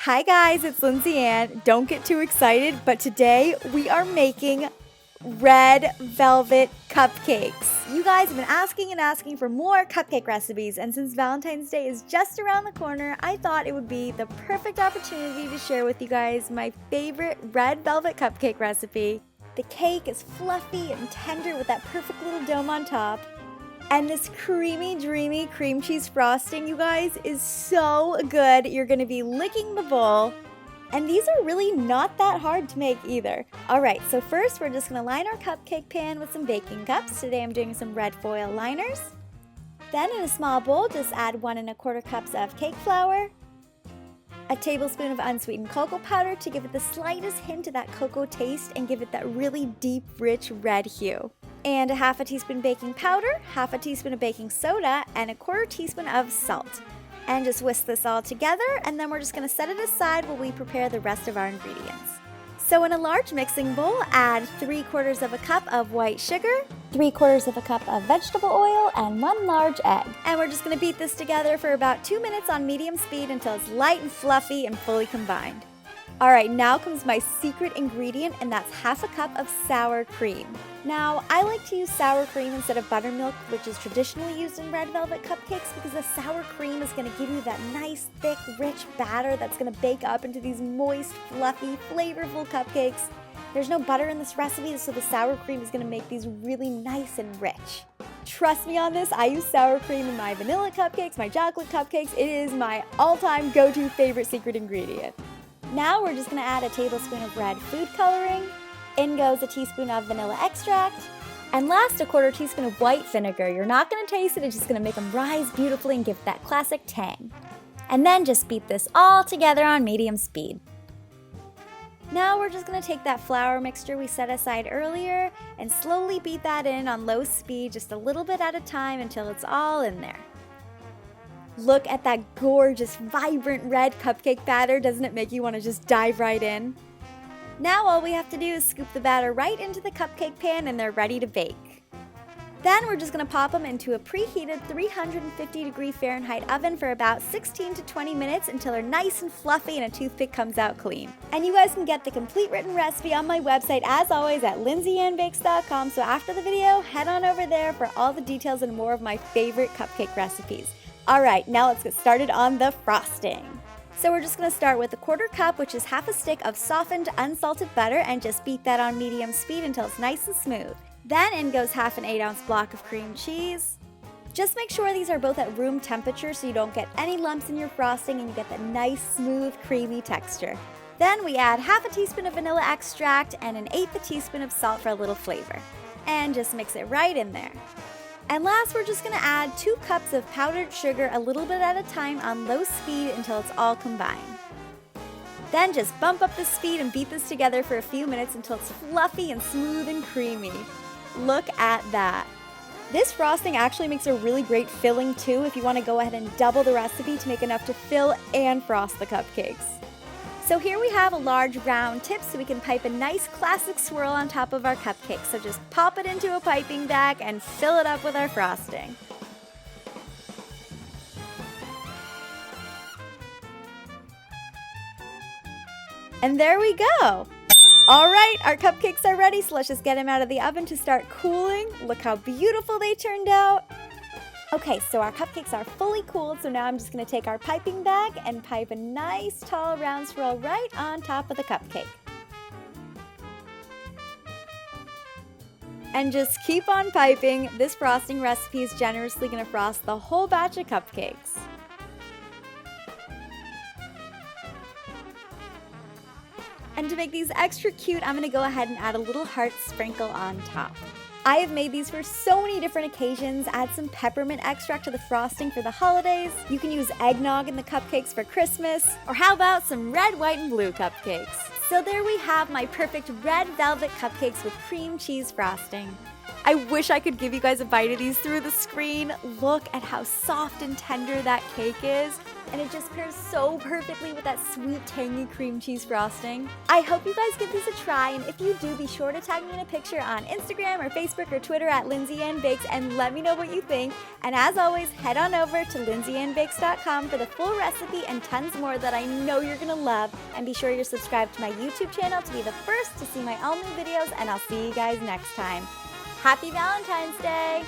Hi guys, it's Lindsay Ann. Don't get too excited, but today we are making red velvet cupcakes. You guys have been asking for more cupcake recipes, and since Valentine's Day is just around the corner, I thought it would be the perfect opportunity to share with you guys my favorite red velvet cupcake recipe. The cake is fluffy and tender with that perfect little dome on top. And this creamy, dreamy cream cheese frosting, you guys, is so good. You're gonna be licking the bowl. And these are really not that hard to make either. All right, so first we're just gonna line our cupcake pan with some baking cups. Today I'm doing some red foil liners. Then in a small bowl, just add 1 1/4 cups of cake flour, a tablespoon of unsweetened cocoa powder to give it the slightest hint of that cocoa taste and give it that really deep, rich red hue. And a 1/2 teaspoon baking powder, 1/2 teaspoon of baking soda, and a 1/4 teaspoon of salt. And just whisk this all together, and then we're just gonna set it aside while we prepare the rest of our ingredients. So in a large mixing bowl, add 3/4 of a cup of white sugar, 3/4 of a cup of vegetable oil, and 1 large egg. And we're just gonna beat this together for about 2 minutes on medium speed until it's light and fluffy and fully combined. All right, now comes my secret ingredient, and that's 1/2 cup of sour cream. Now, I like to use sour cream instead of buttermilk, which is traditionally used in red velvet cupcakes, because the sour cream is gonna give you that nice, thick, rich batter that's gonna bake up into these moist, fluffy, flavorful cupcakes. There's no butter in this recipe, so the sour cream is gonna make these really nice and rich. Trust me on this, I use sour cream in my vanilla cupcakes, my chocolate cupcakes. It is my all-time go-to favorite secret ingredient. Now we're just gonna add a tablespoon of red food coloring. In goes a teaspoon of vanilla extract. And last, a 1/4 teaspoon of white vinegar. You're not gonna taste it, it's just gonna make them rise beautifully and give that classic tang. And then just beat this all together on medium speed. Now we're just gonna take that flour mixture we set aside earlier and slowly beat that in on low speed, just a little bit at a time until it's all in there. Look at that gorgeous, vibrant red cupcake batter. Doesn't it make you want to just dive right in? Now all we have to do is scoop the batter right into the cupcake pan and they're ready to bake. Then we're just going to pop them into a preheated 350-degree Fahrenheit oven for about 16 to 20 minutes until they're nice and fluffy and a toothpick comes out clean. And you guys can get the complete written recipe on my website, as always, at lindsayannbakes.com. So after the video, head on over there for all the details and more of my favorite cupcake recipes. All right, now let's get started on the frosting. So we're just gonna start with a 1/4 cup, which is 1/2 stick of softened unsalted butter, and just beat that on medium speed until it's nice and smooth. Then in goes 1/2 8-ounce block of cream cheese. Just make sure these are both at room temperature so you don't get any lumps in your frosting and you get that nice, smooth, creamy texture. Then we add 1/2 teaspoon of vanilla extract and 1/8 teaspoon of salt for a little flavor. And just mix it right in there. And last, we're just gonna add 2 cups of powdered sugar a little bit at a time on low speed until it's all combined. Then just bump up the speed and beat this together for a few minutes until it's fluffy and smooth and creamy. Look at that. This frosting actually makes a really great filling too if you wanna go ahead and double the recipe to make enough to fill and frost the cupcakes. So here we have a large round tip so we can pipe a nice classic swirl on top of our cupcake. So just pop it into a piping bag and fill it up with our frosting. And there we go. All right, our cupcakes are ready, so let's just get them out of the oven to start cooling. Look how beautiful they turned out. Okay, so our cupcakes are fully cooled, so now I'm just gonna take our piping bag and pipe a nice tall round swirl right on top of the cupcake. And just keep on piping. This frosting recipe is generously gonna frost the whole batch of cupcakes. And to make these extra cute, I'm gonna go ahead and add a little heart sprinkle on top. I have made these for so many different occasions. Add some peppermint extract to the frosting for the holidays. You can use eggnog in the cupcakes for Christmas. Or how about some red, white, and blue cupcakes? So there we have my perfect red velvet cupcakes with cream cheese frosting. I wish I could give you guys a bite of these through the screen. Look at how soft and tender that cake is. And it just pairs so perfectly with that sweet, tangy cream cheese frosting. I hope you guys give these a try, and if you do, be sure to tag me in a picture on Instagram or Facebook or Twitter at LindsayAnnBakes and let me know what you think. And as always, head on over to LindsayAnnBakes.com for the full recipe and tons more that I know you're gonna love. And be sure you're subscribed to my YouTube channel to be the first to see my all new videos, and I'll see you guys next time. Happy Valentine's Day!